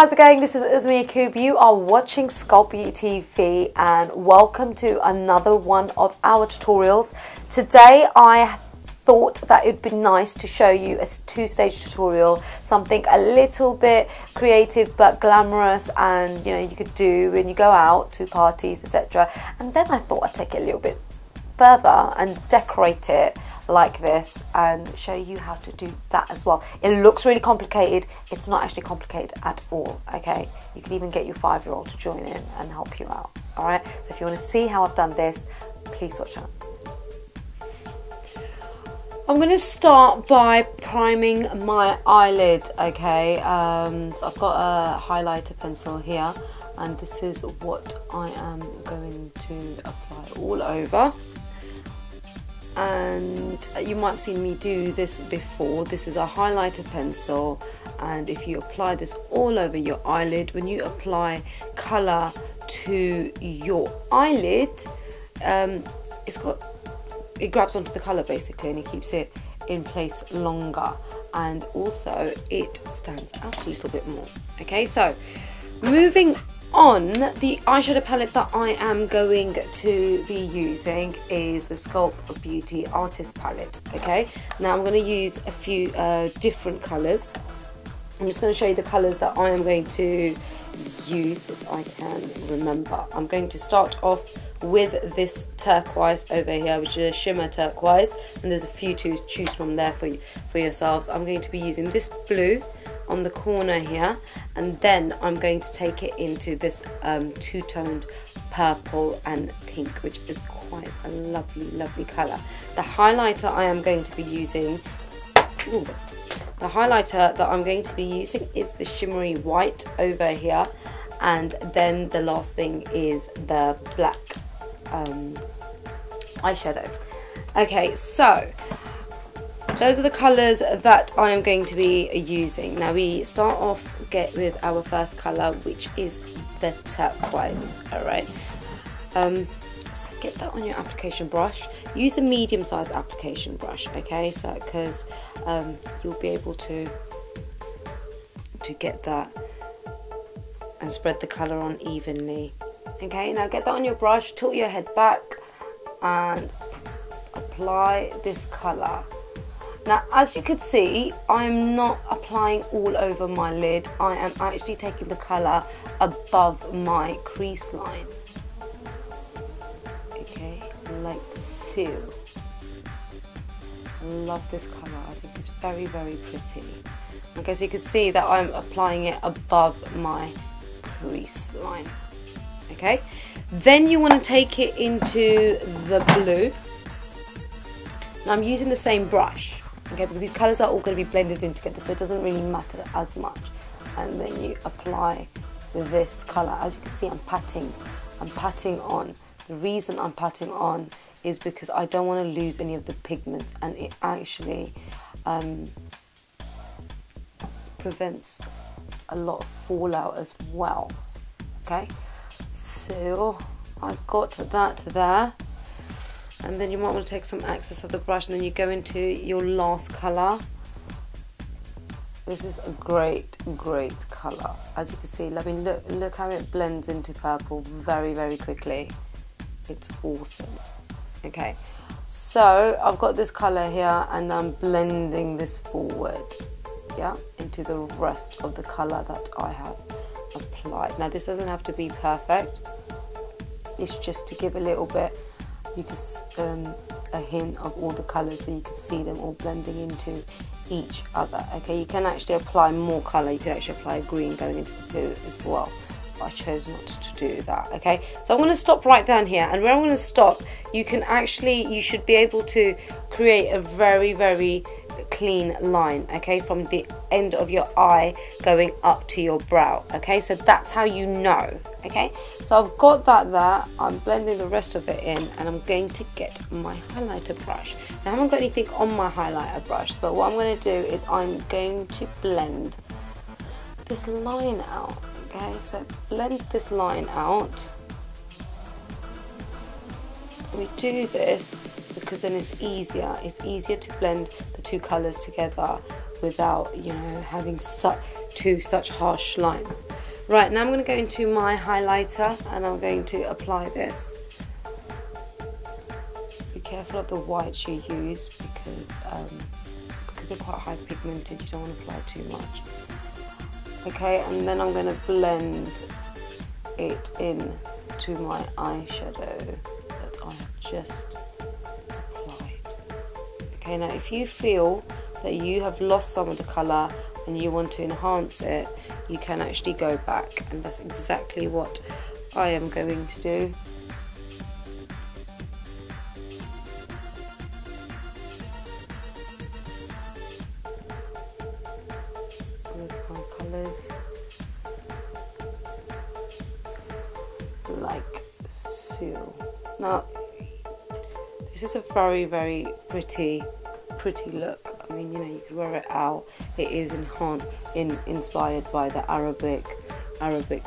how's it going? This is Uzma. You are watching Sculpt Beauty TV and welcome to another one of our tutorials. Today I thought that it would be nice to show you a two-stage tutorial, something a little bit creative but glamorous, and you could do when you go out to parties, etc. And then I thought I'd take it a little bit further and decorate it like this and show you how to do that as well. It looks really complicated. It's not actually complicated at all, okay? You can even get your 5-year-old to join in and help you out, all right? So if you want to see how I've done this, please watch out. I'm going to start by priming my eyelid, okay? I've got a highlighter pencil here, and this is what I am going to apply all over. And you might have seen me do this before. This is a highlighter pencil, and if you apply this all over your eyelid, when you apply colour to your eyelid, it grabs onto the colour basically, and it keeps it in place longer, and also it stands out a little bit more. Okay, so moving on, the eyeshadow palette that I am going to be using is the Sculpt Beauty Artist Palette. Okay, now I'm going to use a few different colours. I'm just going to show you the colours that I am going to use, if I can remember. I'm going to start off with this turquoise over here, which is a shimmer turquoise, and there's a few to choose from there for yourselves. I'm going to be using this blue on the corner here, and then I'm going to take it into this two-toned purple and pink, which is quite a lovely colour. The highlighter I am going to be using, the highlighter that I'm going to be using is the shimmery white over here, and then the last thing is the black eyeshadow. Okay, so those are the colours that I am going to be using. Now we start off with our first colour, which is the turquoise. Alright, so get that on your application brush. Use a medium size application brush, okay, so because you'll be able to get that and spread the colour on evenly. Okay, now get that on your brush, tilt your head back and apply this colour. Now, as you can see, I'm not applying all over my lid. I am actually taking the colour above my crease line. Okay, like so. I love this colour. I think it's very pretty. Okay, so you can see that I'm applying it above my crease line. Okay, then you want to take it into the blue. Now I'm using the same brush, okay, because these colours are all going to be blended in together, so it doesn't really matter as much. And then you apply this colour. As you can see, I'm patting on. The reason I'm patting on is because I don't want to lose any of the pigments, and it actually prevents a lot of fallout as well. Okay, so I've got that there. And then you might want to take some excess of the brush, and then you go into your last colour. This is a great colour. As you can see, I mean, look how it blends into purple very quickly. It's awesome. Okay, so I've got this colour here, and I'm blending this forward, yeah, into the rest of the colour that I have applied. Now this doesn't have to be perfect. It's just to give a little bit, you can a hint of all the colours, so you can see them all blending into each other. Okay, you can actually apply more colour. You can actually apply green going into the blue as well, but I chose not to do that. Okay, so I'm going to stop right down here, and where I'm going to stop, you should be able to create a very clean line, okay, from the end of your eye going up to your brow. Okay, so that's how you know. Okay, so I've got that there. I'm blending the rest of it in, and I'm going to get my highlighter brush. Now I haven't got anything on my highlighter brush, but what I'm going to do is I'm going to blend this line out. Okay, so blend this line out. We do this because then it's easier to blend the two colours together without, having to such harsh lines. Right, now I'm going to go into my highlighter and I'm going to apply this. Be careful of the whites you use because they're quite high pigmented, you don't want to apply too much. Okay, and then I'm going to blend it in to my eyeshadow that I have just applied. Okay, now if you feel that you have lost some of the colour and you want to enhance it, you can actually go back, and that's exactly what I am going to do. With my colours, like so. Now, this is a very, very pretty look. I mean, you know, you could wear it out. It is inspired by the Arabic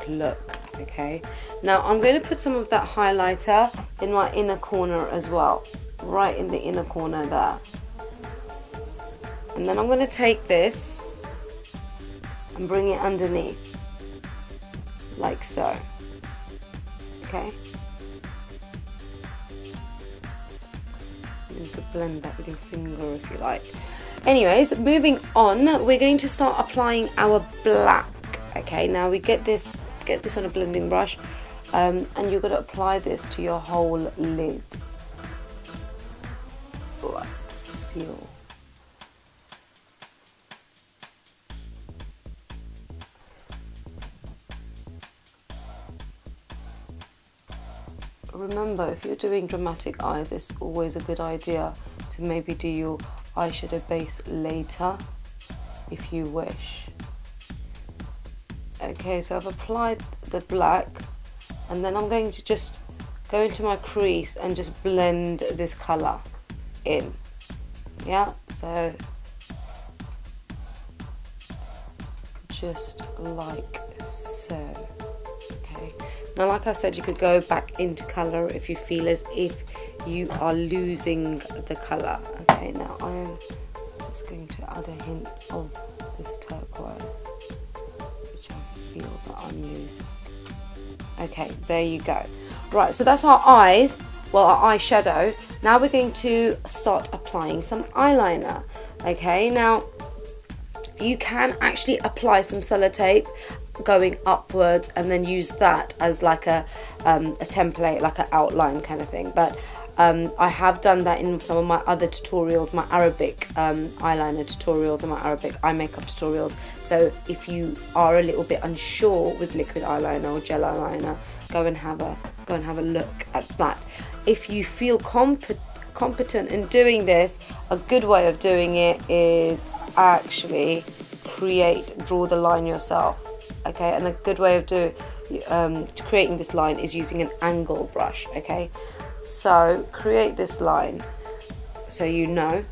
look. Okay, now I'm going to put some of that highlighter in my inner corner as well, right in the inner corner there. And then I'm going to take this and bring it underneath, like so. Okay. You could blend that with your finger if you like. Anyways, moving on, we're going to start applying our black. Okay, now we get this on a blending brush, and you're going to apply this to your whole lid. Right, seal. Remember, if you're doing dramatic eyes, it's always a good idea to maybe do your eyeshadow base later, if you wish. Okay, so I've applied the black, and then I'm going to just go into my crease and just blend this colour in. Yeah, so just like so. Now, like I said, you could go back into colour if you feel as if you are losing the colour. Okay, now I am just going to add a hint of this turquoise, which I feel that I'm losing. Okay, there you go. Right, so that's our eyes, well, our eyeshadow. Now we're going to start applying some eyeliner. Okay, now you can actually apply some sellotape going upwards and then use that as like a template, like an outline kind of thing, but I have done that in some of my other tutorials, my Arabic eyeliner tutorials and my Arabic eye makeup tutorials. So if you are a little bit unsure with liquid eyeliner or gel eyeliner, go and have a look at that. If you feel competent in doing this, a good way of doing it is actually draw the line yourself. Okay, and a good way of creating this line is using an angle brush. Okay, so create this line so you know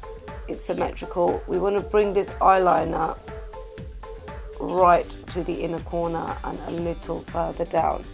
it's symmetrical. We want to bring this eyeliner right to the inner corner and a little further down.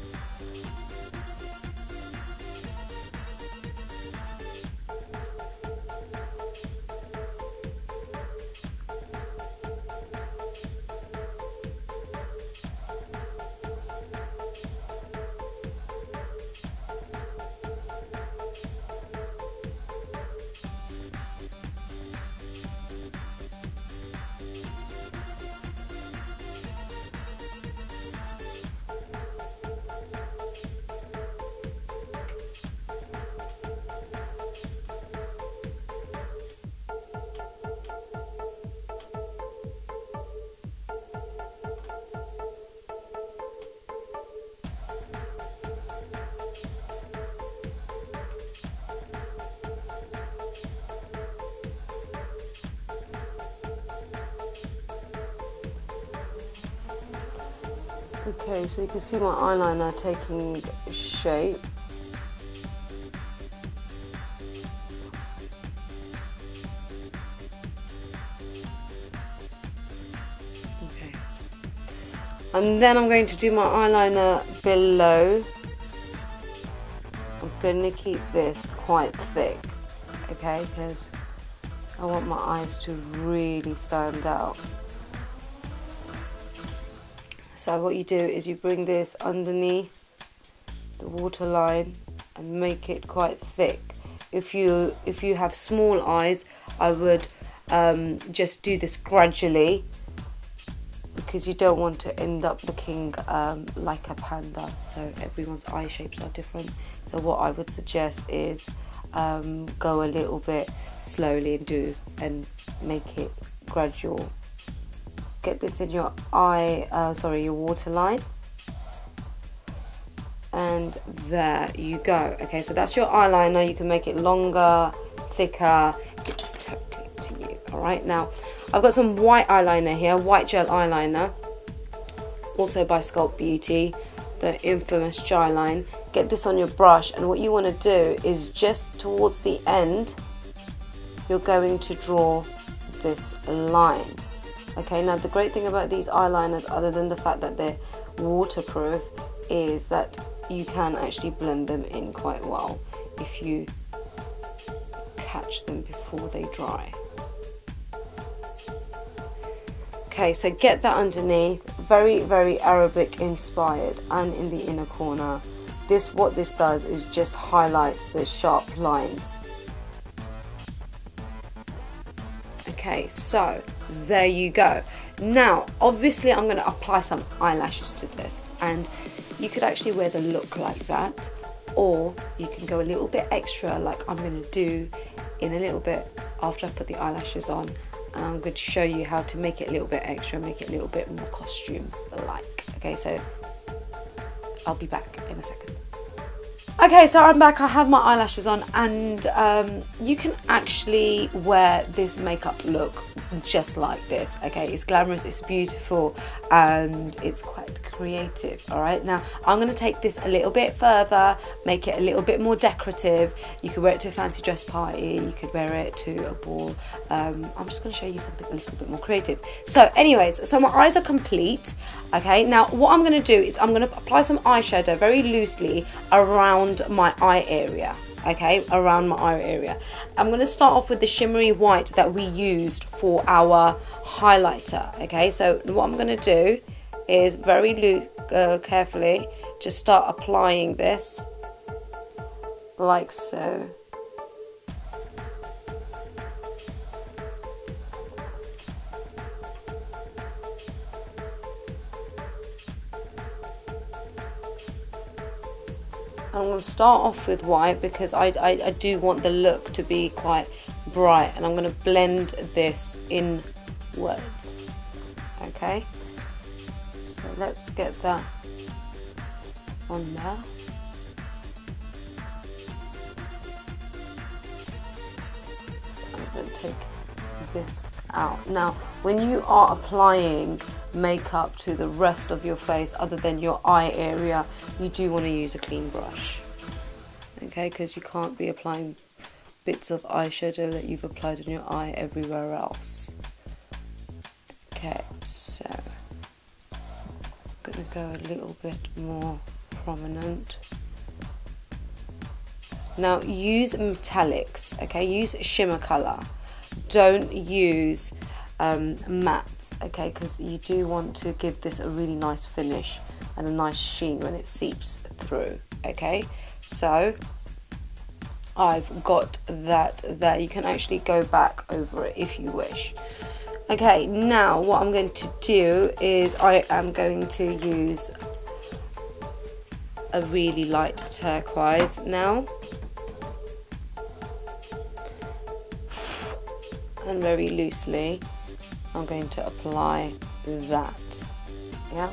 Okay, so you can see my eyeliner taking shape. Okay. And then I'm going to do my eyeliner below. I'm going to keep this quite thick, okay, because I want my eyes to really stand out. So what you do is you bring this underneath the waterline and make it quite thick. If you have small eyes, I would just do this gradually, because you don't want to end up looking like a panda. So everyone's eye shapes are different. So what I would suggest is go a little bit slowly and make it gradual. Get this in your your waterline, and there you go. Okay, so that's your eyeliner. You can make it longer, thicker. It's totally to you. All right, now I've got some white eyeliner here, white gel eyeliner, also by Sculpt Beauty, the infamous Jyline. Get this on your brush, and what you want to do is just towards the end, you're going to draw this line. Okay, now the great thing about these eyeliners, other than the fact that they're waterproof, is that you can actually blend them in quite well if you catch them before they dry. Okay, so get that underneath, very, very Arabic inspired, and in the inner corner. What this does is just highlights the sharp lines. Okay, so there you go. Now, obviously I'm going to apply some eyelashes to this, and you could actually wear the look like that, or you can go a little bit extra like I'm going to do in a little bit after I put the eyelashes on, and I'm going to show you how to make it a little bit extra, make it a little bit more costume-like. Okay, so I'll be back in a second. Okay, so I'm back. I have my eyelashes on, and you can actually wear this makeup look just like this. Okay, it's glamorous, it's beautiful, and it's quite creative. All right, now I'm going to take this a little bit further, make it a little bit more decorative. You could wear it to a fancy dress party, you could wear it to a ball. I'm just going to show you something a little bit more creative. So anyways, so my eyes are complete. Okay, now what I'm going to do is I'm going to apply some eyeshadow very loosely around my eye area. Okay, around my eye area. I'm going to start off with the shimmery white that we used for our highlighter. Okay, so what I'm going to do is very loose, carefully, just start applying this like so. I'm going to start off with white because I do want the look to be quite bright, and I'm going to blend this inwards. Okay, so let's get that on there. I'm going to take this out. Now, when you are applying makeup to the rest of your face other than your eye area, you do want to use a clean brush, okay, because you can't be applying bits of eyeshadow that you've applied in your eye everywhere else. Okay, so I'm going to go a little bit more prominent. Now use metallics, okay, use shimmer color, don't use matte, okay, because you do want to give this a really nice finish and a nice sheen when it seeps through. Okay, so I've got that there. You can actually go back over it if you wish. Okay, now what I'm going to do is I am going to use a really light turquoise now, and very loosely I'm going to apply that. Yeah,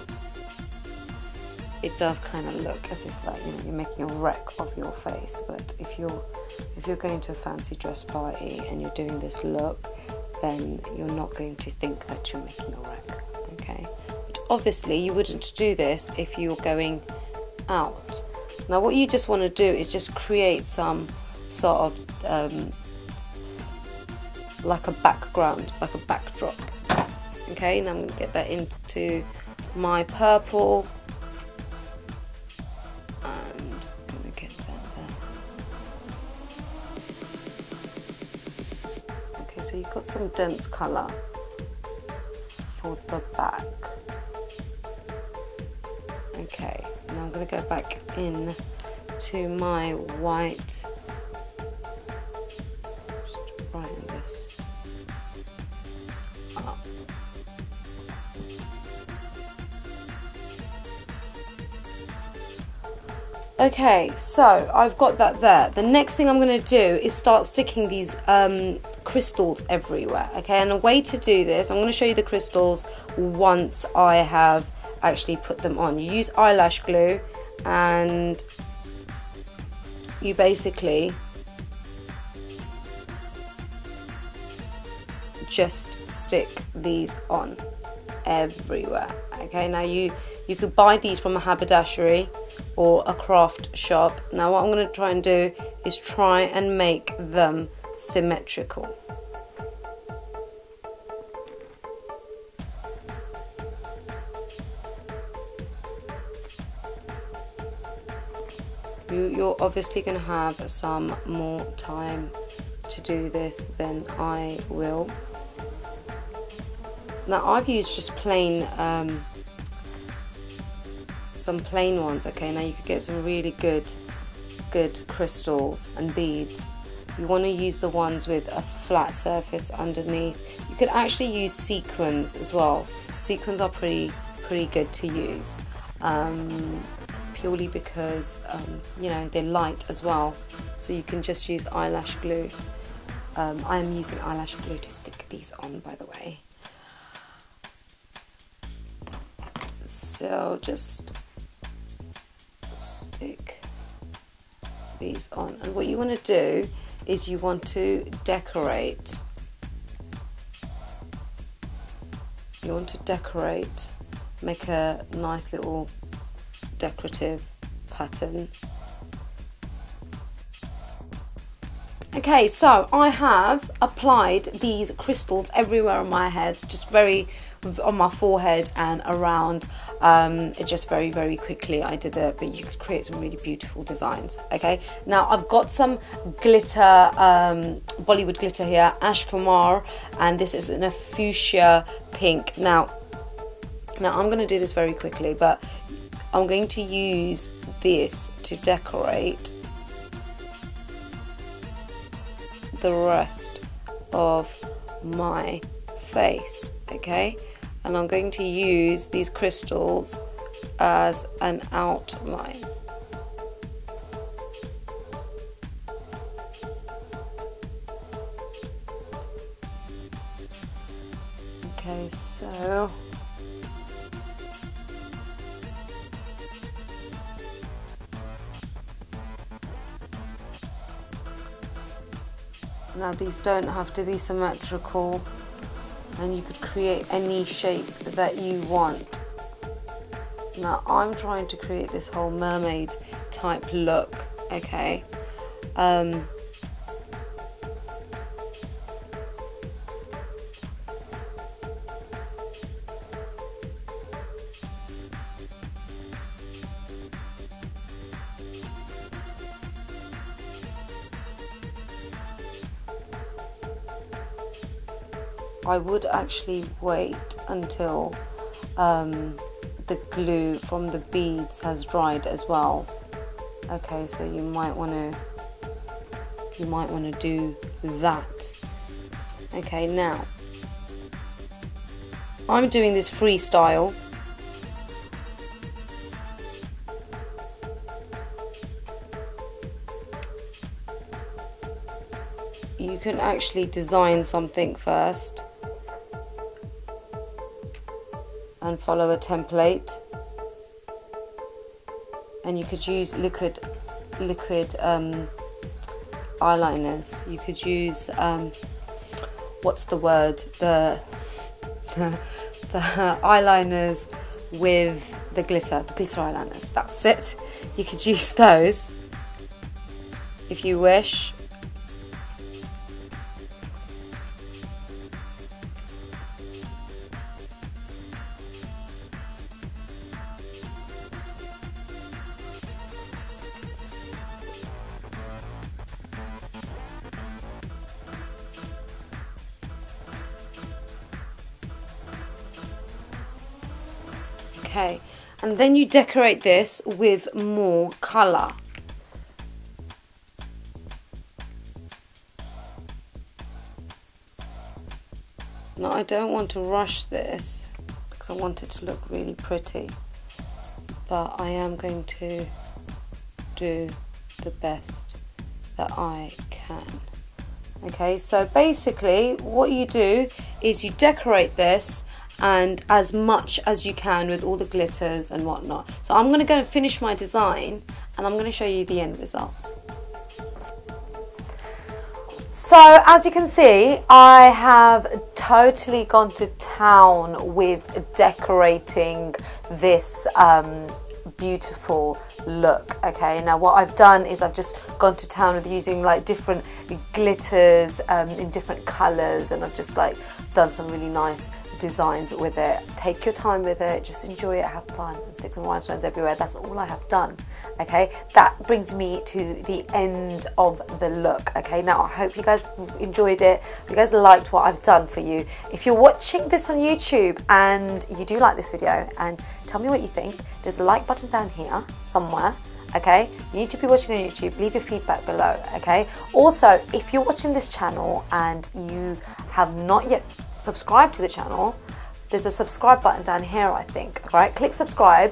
it does kind of look as if like, you know, you're making a wreck of your face, but if you're going to a fancy dress party and you're doing this look, then you're not going to think that you're making a wreck. Okay, but obviously you wouldn't do this if you're going out. Now what you just want to do is just create some sort of like a background, like a backdrop. Okay, now I'm going to get that into my purple, and I'm going to get that there. Okay, so you've got some dense colour for the back. Okay, now I'm going to go back in to my white. Just brighten this up. Okay, so I've got that there. The next thing I'm going to do is start sticking these crystals everywhere. Okay, and a way to do this, I'm going to show you the crystals once I have actually put them on. You use eyelash glue and you basically just stick these on everywhere. Okay, now you could buy these from a haberdashery or a craft shop. Now what I'm going to try and do is try and make them symmetrical. You're obviously going to have some more time to do this than I will. Now I've used just plain some plain ones. Okay, now you could get some really good crystals and beads. You want to use the ones with a flat surface underneath. You could actually use sequins as well. Sequins are pretty good to use, purely because you know, they're light as well, so you can just use eyelash glue. I am using eyelash glue to stick these on, by the way. So just stick these on, and what you want to do is you want to decorate. You want to decorate, make a nice little decorative pattern. Okay, so I have applied these crystals everywhere on my head, just on my forehead and around. Just very quickly I did it, but you could create some really beautiful designs. Okay, now I've got some glitter, Bollywood glitter here, Ash Kumar, and this is in a fuchsia pink. Now I'm going to do this very quickly, but I'm going to use this to decorate the rest of my face. Okay, and I'm going to use these crystals as an outline. Okay, so now these don't have to be symmetrical, and you could create any shape that you want. Now I'm trying to create this whole mermaid type look. Okay, I would actually wait until the glue from the beads has dried as well. Okay, so you might want to do that. Okay, now I'm doing this freestyle. You can actually design something first and follow a template, and you could use liquid eyeliners. You could use what's the word, the eyeliners with the glitter eyeliners. That's it. You could use those if you wish. Okay, And then you decorate this with more colour. Now I don't want to rush this because I want it to look really pretty, but I am going to do the best that I can. Okay, so basically what you do is you decorate this and as much as you can with all the glitters and whatnot. So I'm going to go and finish my design and I'm going to show you the end result. So as you can see, I have totally gone to town with decorating this beautiful look. Okay, now what I've done is I've just gone to town with using like different glitters in different colours, and I've just like done some really nice designs with it. Take your time with it, just enjoy it, have fun, and stick some rhinestones everywhere. That's all I have done. Okay, that brings me to the end of the look. Okay, now I hope you guys enjoyed it, you guys liked what I've done for you. If you're watching this on YouTube and you do like this video, and tell me what you think, there's a like button down here somewhere. Okay, you need to be watching on YouTube, leave your feedback below. Okay, also if you're watching this channel and you have not yet subscribe to the channel, there's a subscribe button down here, I think. Alright, click subscribe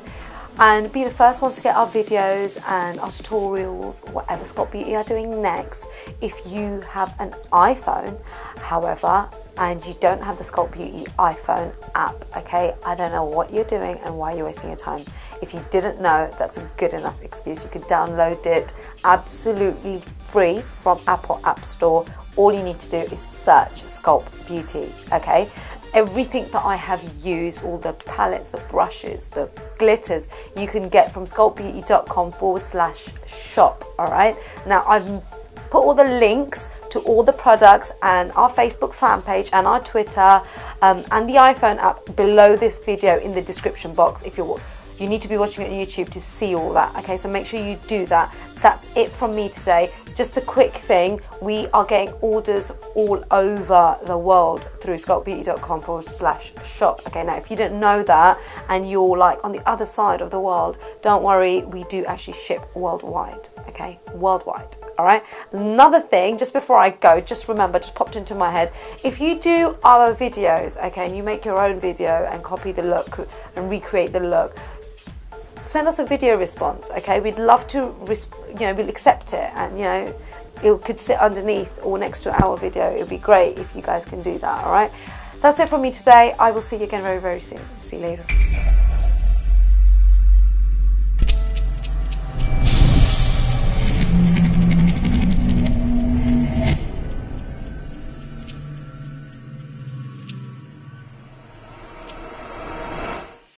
and be the first ones to get our videos and our tutorials, whatever Sculpt Beauty are doing next. If you have an iPhone, however, and you don't have the Sculpt Beauty iPhone app, okay, I don't know what you're doing and why you're wasting your time. If you didn't know, that's a good enough excuse. You can download it absolutely free from Apple App Store. All you need to do is search Sculpt Beauty, okay? Everything that I have used, all the palettes, the brushes, the glitters, you can get from sculptbeauty.com/shop, all right? Now, I've put all the links to all the products and our Facebook fan page and our Twitter and the iPhone app below this video in the description box. If you need to be watching it on YouTube to see all that, okay? So make sure you do that. That's it from me today. Just a quick thing, we are getting orders all over the world through sculptbeauty.com/shop. Okay, now if you didn't know that and you're like on the other side of the world, don't worry, we do actually ship worldwide, okay? Worldwide, all right? Another thing, just before I go, just remember, just popped into my head, if you do our videos, okay, and you make your own video and copy the look and recreate the look, send us a video response, okay? We'd love to, we'll accept it, and it could sit underneath or next to our video. It would be great if you guys can do that, all right? That's it from me today. I will see you again very, very soon. See you later.